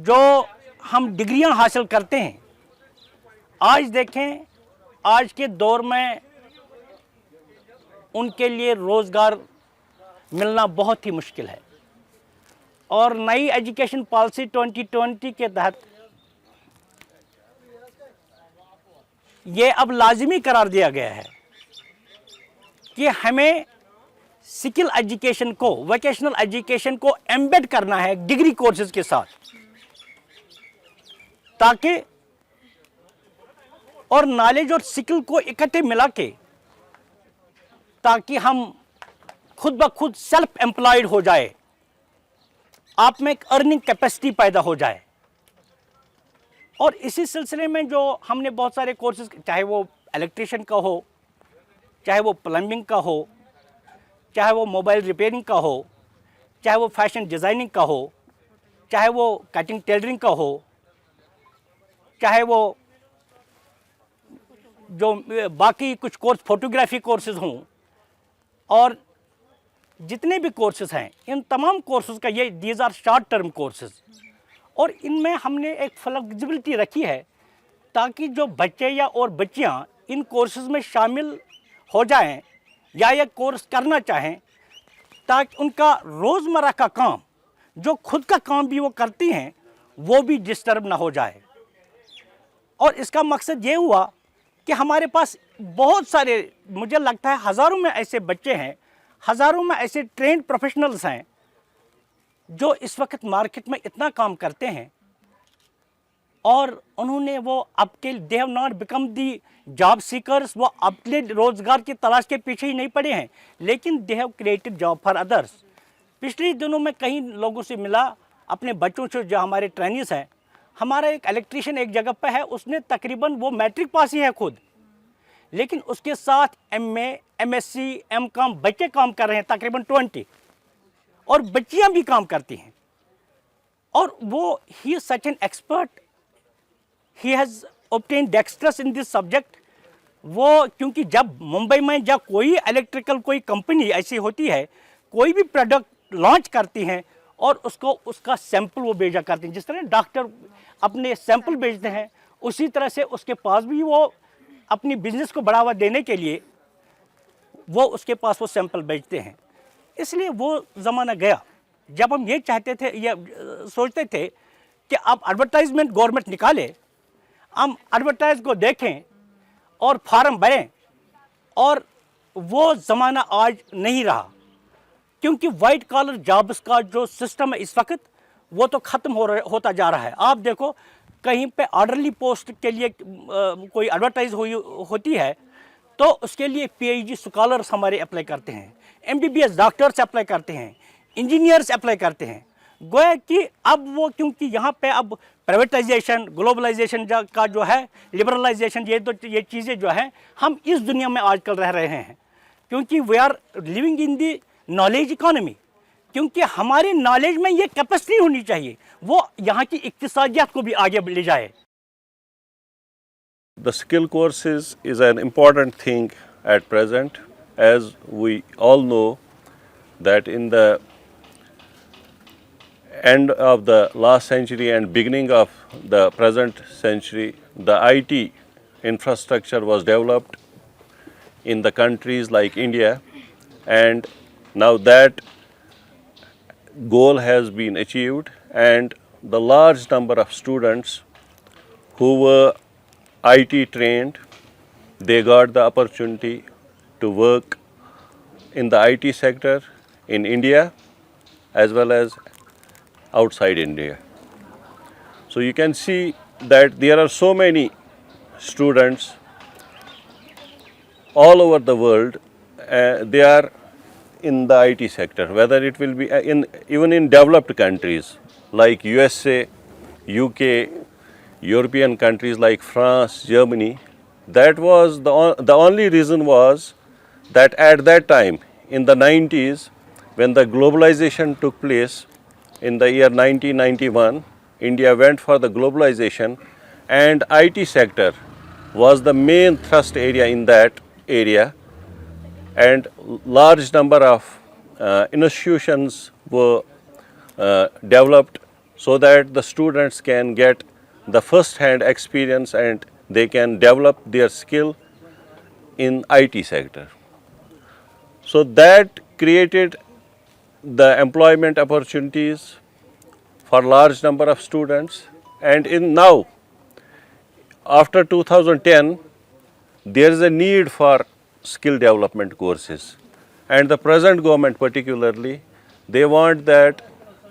जो हम डिग्रियां हासिल करते हैं, आज देखें आज के दौर में उनके लिए रोज़गार मिलना बहुत ही मुश्किल है। और नई एजुकेशन पॉलिसी 2020 के तहत ये अब लाजिमी करार दिया गया है कि हमें स्किल एजुकेशन को, वोकेशनल एजुकेशन को एम्बेड करना है डिग्री कोर्सेज के साथ, ताकि और नॉलेज और स्किल को इकट्ठे मिला के ताकि हम खुद ब खुद सेल्फ एम्प्लॉयड हो जाए, आप में एक अर्निंग कैपेसिटी पैदा हो जाए। और इसी सिलसिले में जो हमने बहुत सारे कोर्सेज, चाहे वो इलेक्ट्रिशियन का हो, चाहे वो प्लम्बिंग का हो, चाहे वो मोबाइल रिपेयरिंग का हो, चाहे वो फैशन डिज़ाइनिंग का हो, चाहे वो कटिंग टेलरिंग का हो, चाहे वो जो बाकी कुछ कोर्स फोटोग्राफी कोर्सेज हों, और जितने भी कोर्सेज हैं, इन तमाम कोर्सेज का ये these are short term courses, और इनमें हमने एक फ्लेक्सिबिलिटी रखी है ताकि जो बच्चे या और बच्चियां इन कोर्सेज में शामिल हो जाएं या ये कोर्स करना चाहें, ताकि उनका रोज़मर्रा का काम, जो खुद का काम भी वो करती हैं, वो भी डिस्टर्ब ना हो जाए। और इसका मकसद ये हुआ कि हमारे पास बहुत सारे, मुझे लगता है हज़ारों में ऐसे बच्चे हैं, हज़ारों में ऐसे ट्रेंड प्रोफेशनल्स हैं जो इस वक्त मार्केट में इतना काम करते हैं, और उन्होंने वो आपके they have not become the job seekers, वो अपने रोज़गार की तलाश के पीछे ही नहीं पड़े हैं, लेकिन they have created job for others. पिछले दिनों में कई लोगों से मिला, अपने बच्चों से जो हमारे ट्रेनिंग्स हैं, हमारा एक इलेक्ट्रीशियन एक जगह पे है, उसने तकरीबन वो मैट्रिक पास ही है खुद, लेकिन उसके साथ MA, MSc, M.Com बच्चे काम कर रहे हैं तकरीबन 20, और बच्चियां भी काम करती हैं। और वो he is such an expert, he has obtained dextrous in this subject. वो क्योंकि जब मुंबई में जब कोई इलेक्ट्रिकल कोई कंपनी ऐसी होती है, कोई भी प्रोडक्ट लॉन्च करती हैं और उसको उसका सैंपल वो भेजा करते हैं, जिस तरह डॉक्टर अपने सैंपल भेजते हैं, उसी तरह से उसके पास भी वो अपनी बिजनेस को बढ़ावा देने के लिए वो उसके पास वो सैंपल भेजते हैं। इसलिए वो ज़माना गया जब हम ये चाहते थे, ये सोचते थे कि अब एडवर्टाइजमेंट गवर्नमेंट निकाले, हम एडवर्टाइज को देखें और फार्म भरें, और वो ज़माना आज नहीं रहा, क्योंकि वाइट कॉलर जॉब्स का जो सिस्टम है इस वक्त, वो तो ख़त्म होता जा रहा है। आप देखो कहीं पे ऑर्डरली पोस्ट के लिए कोई एडवर्टाइज होती है तो उसके लिए PhD स्कॉलर्स हमारे अप्लाई करते हैं, MBBS डॉक्टर्स अप्लाई करते हैं, इंजीनियर्स अप्लाई करते हैं। गोया कि अब वो, क्योंकि यहाँ पे अब प्राइवेटाइजेशन, ग्लोबलाइजेशन का जो है, लिबरलाइजेशन, ये चीज़ें जो हैं, हम इस दुनिया में आजकल रह रहे हैं, क्योंकि we are living in the knowledge economy. क्योंकि हमारे नॉलेज में ये कैपेसिटी होनी चाहिए, वो यहाँ की इक्तिसादियत को भी आगे ले जाए। The skill courses is an important thing at present, as we all know that in the end of the last century and beginning of the present century, the IT infrastructure was developed in the countries like India, and now that goal has been achieved, and the large number of students who were IT trained, they got the opportunity to work in the IT sector in India as well as outside India. So you can see that there are so many students all over the world, they are in the IT sector, whether it will be even in developed countries like USA, UK, European countries like France, Germany. That was the only reason was that at that time in the 90s, when the globalization took place in the year 1991, India went for the globalization, and IT sector was the main thrust area in that area, and large number of institutions were developed so that the students can get the first-hand experience and they can develop their skill in IT sector. So that created the employment opportunities for large number of students, and in now after 2010 there is a need for skill development courses, and the present government particularly, they want that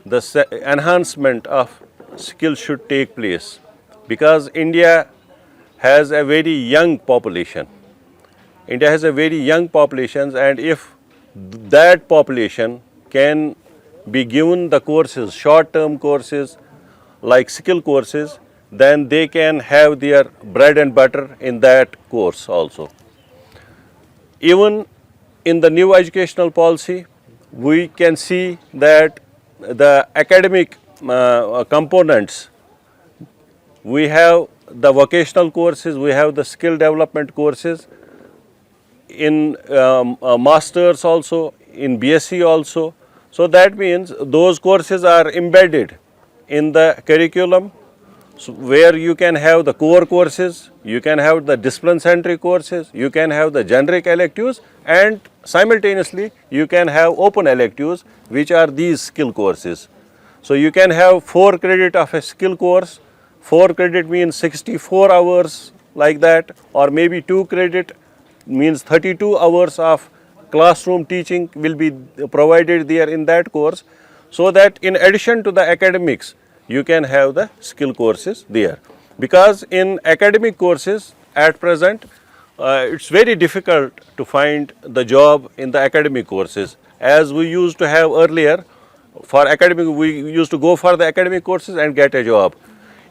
the enhancement of skills should take place, because India has a very young population. India has a very young population, and if that population can be given the courses, short-term courses like skill courses, then they can have their bread and butter in that course also. Even in the new educational policy, we can see that the academic components, we have the vocational courses, we have the skill development courses, in masters also, in BSc also. So that means those courses are embedded in the curriculum, so where you can have the core courses, you can have the discipline-centric courses, you can have the generic electives, and simultaneously you can have open electives, which are these skill courses. So you can have 4 credit of a skill course. 4 credit means 64 hours like that, or maybe 2 credit means 32 hours of classroom teaching will be provided there in that course, so that in addition to the academics, you can have the skill courses there. Because in academic courses at present, it's very difficult to find the job in the academic courses. As we used to have earlier, for academic, we used to go for the academic courses and get a job.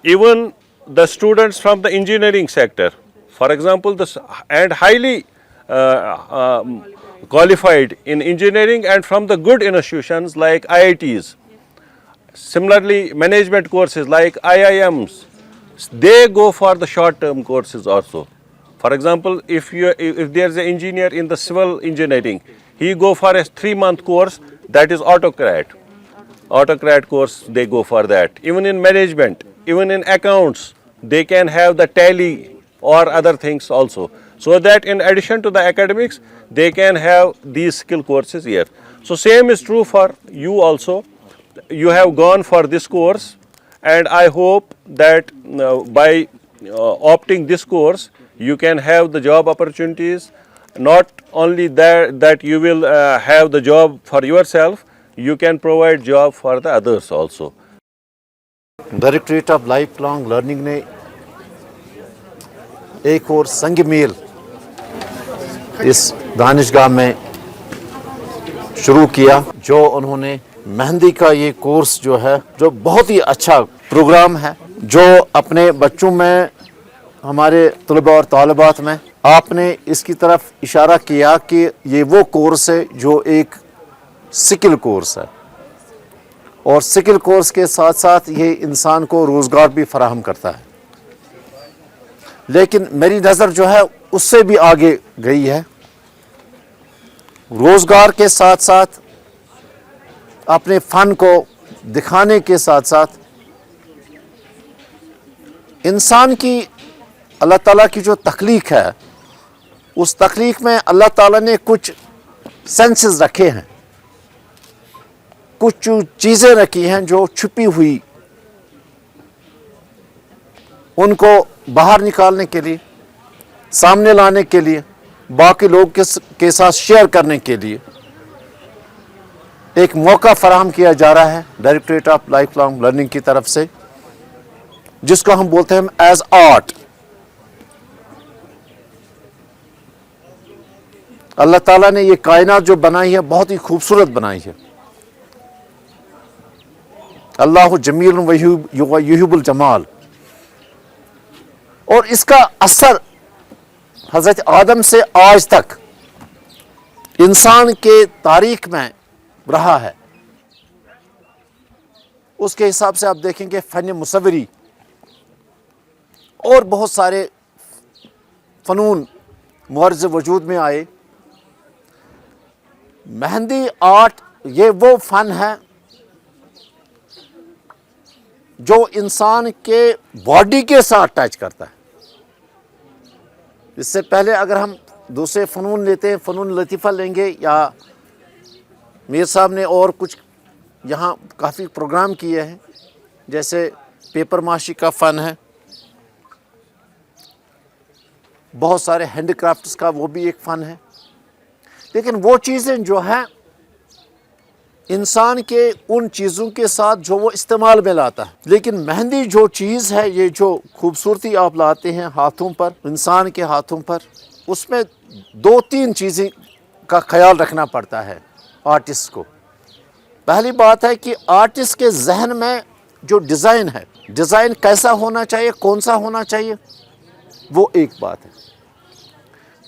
Even the students from the engineering sector, for example, and highly qualified in engineering and from the good institutions like IITs, similarly management courses like IIMs, they go for the short-term courses also. For example, if there is an engineer in the civil engineering, he go for a 3-month course, that is AutoCAD course, they go for that. Even in management, even in accounts, they can have the tally or other things also. So that in addition to the academics, they can have these skill courses here. So same is true for you also. You have gone for this course, and I hope that by opting this course, you can have the job opportunities. Not only that you will have the job for yourself, you can provide job for the others also. Directorate of life long learning ने एक और संग mail इस दानिशगाह में शुरू किया, जो उन्होंने मेहंदी का ये कोर्स जो है, जो बहुत ही अच्छा प्रोग्राम है, जो अपने बच्चों में, हमारे तलबा और तालिबात में आपने इसकी तरफ इशारा किया कि ये वो कोर्स है जो एक स्किल कोर्स है, और स्किल कोर्स के साथ साथ ये इंसान को रोज़गार भी फराहम करता है। लेकिन मेरी नज़र जो है उससे भी आगे गई है। रोज़गार के साथ साथ अपने फ़न को दिखाने के साथ साथ इंसान की अल्लाह ताला की जो तख्लीक है, उस तख्लीक में अल्लाह ताला ने कुछ सेंसेस रखे हैं, कुछ चीज़ें रखी हैं जो छुपी हुई, उनको बाहर निकालने के लिए, सामने लाने के लिए, बाकी लोग के साथ शेयर करने के लिए एक मौका फराहम किया जा रहा है directorate of life long learning की तरफ से, जिसको हम बोलते हैं एज आर्ट। अल्लाह ताला ने ये कायनात जो बनाई है बहुत ही खूबसूरत बनाई है। अल्लाह जमील व युहिब्बुल जमाल, और इसका असर हज़रत आदम से आज तक इंसान के तारीख में रहा है। उसके हिसाब से आप देखेंगे फ़न मुसव्वरी और बहुत सारे फ़नून मुअर्ज़ वजूद में आए। मेहंदी आर्ट ये वो फ़न है जो इंसान के बॉडी के साथ टच करता है। इससे पहले अगर हम दूसरे फ़नून लेते हैं, फ़नून लतीफ़ा लेंगे, या मीर साहब ने और कुछ यहाँ काफ़ी प्रोग्राम किए हैं, जैसे पेपर माशी का फ़न है, बहुत सारे हैंड क्राफ्ट्स का वो भी एक फ़न है। लेकिन वो चीज़ें जो हैं इंसान के उन चीज़ों के साथ जो वो इस्तेमाल में लाता है। लेकिन मेहंदी जो चीज़ है, ये जो खूबसूरती आप लाते हैं हाथों पर, इंसान के हाथों पर, उसमें 2-3 चीज़ें का ख्याल रखना पड़ता है आर्टिस्ट को। पहली बात है कि आर्टिस्ट के जहन में जो डिज़ाइन है, डिज़ाइन कैसा होना चाहिए, कौन सा होना चाहिए, वो एक बात है।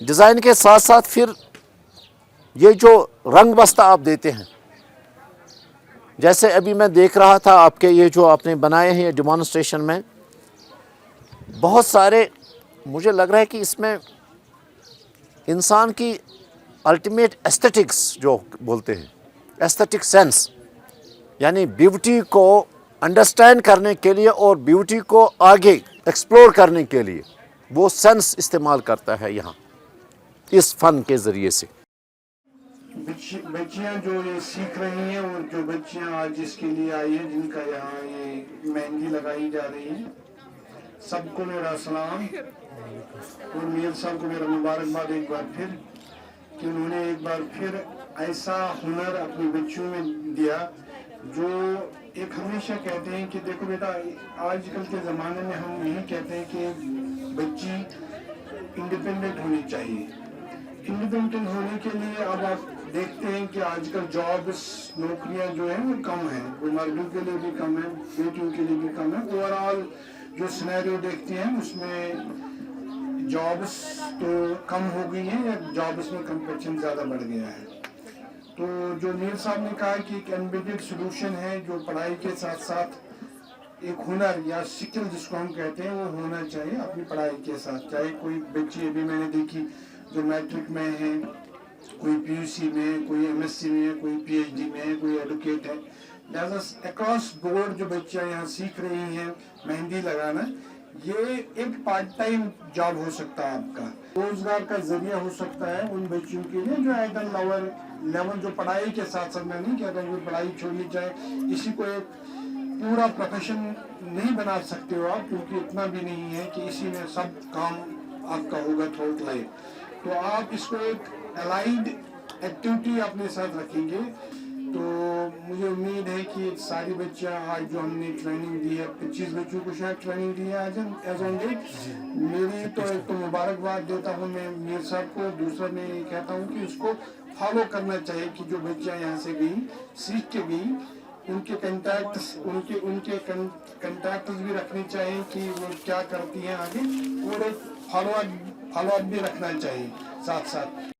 डिज़ाइन के साथ साथ फिर ये जो रंग बस्ता आप देते हैं, जैसे अभी मैं देख रहा था आपके ये जो आपने बनाए हैं डेमोन्स्ट्रेशन में, बहुत सारे, मुझे लग रहा है कि इसमें इंसान की अल्टीमेट एस्थेटिक्स जो बोलते हैं, एस्थेटिक सेंस, यानी ब्यूटी को अंडरस्टैंड करने के लिए और ब्यूटी को आगे एक्सप्लोर करने के लिए वो सेंस इस्तेमाल करता है यहाँ इस फ़न के ज़रिए से। बच्चियाँ जो ये सीख रही हैं और जो बच्चियाँ आज इसके लिए आई हैं, जिनका यहाँ ये मेहंदी लगाई जा रही है, सबको मेरा सलाम और मीर साहब को मेरा मुबारकबाद एक बार फिर, कि उन्होंने एक बार फिर ऐसा हुनर अपनी बच्चियों में दिया जो एक हमेशा कहते हैं कि देखो बेटा, आजकल के ज़माने में हम यही कहते हैं कि बच्ची इंडिपेंडेंट होनी चाहिए। इंडिपेंडेंट होने के लिए अब आप देखते हैं कि आजकल जॉब्स, नौकरियां जो हैं वो कम हैं, वो मर्दों के लिए भी कम है, बेटियों के लिए भी कम है। ओवरऑल जो सिनेरियो देखते हैं उसमें जॉब्स तो कम हो गई हैं या जॉब्स में कंपटीशन ज़्यादा बढ़ गया है। तो जो मीर साहब ने कहा कि एक एम्बेडेड सोल्यूशन है, जो पढ़ाई के साथ साथ एक हुनर या स्किल जिसको हम कहते हैं वो होना चाहिए अपनी पढ़ाई के साथ। चाहे कोई बच्ची अभी मैंने देखी जो मैट्रिक में है, कोई पीयूसी में, कोई एमएससी में, कोई पीएचडी में, कोई एडवोकेट है, लिहाजा अक्रॉस बोर्ड जो बच्चियाँ यहाँ सीख रही हैं मेहंदी लगाना, ये एक पार्ट टाइम जॉब हो सकता है, आपका रोजगार का जरिया हो सकता है उन बच्चियों के लिए जो एट लोअर लेवल, जो पढ़ाई के साथ साथ, मैं नहीं कहता कि पढ़ाई छोड़नी चाहिए, इसी को एक पूरा प्रोफेशन नहीं बना सकते हो आप, क्योंकि इतना भी नहीं है कि इसी में सब काम आपका होगा थ्रू लाइफ। तो आप इसको एक अलाइड एक्टिविटी अपने साथ रखेंगे, तो मुझे उम्मीद है कि सारी बच्चियाँ आज जो हमने ट्रेनिंग दी है, 25 बच्चों को शायद ट्रेनिंग दी है आज एज ऑन डेट, मेरी तो एक तो मुबारकबाद देता हूँ मैं मीर साहब को। दूसरा मैं ये कहता हूँ कि उसको फॉलो करना चाहिए कि जो बच्चियाँ यहाँ से गई, सीख के गई, उनके कंटैक्ट्स भी रखने चाहिए कि वो क्या करती हैं आगे, और एक फॉलो अप भी रखना चाहिए साथ साथ।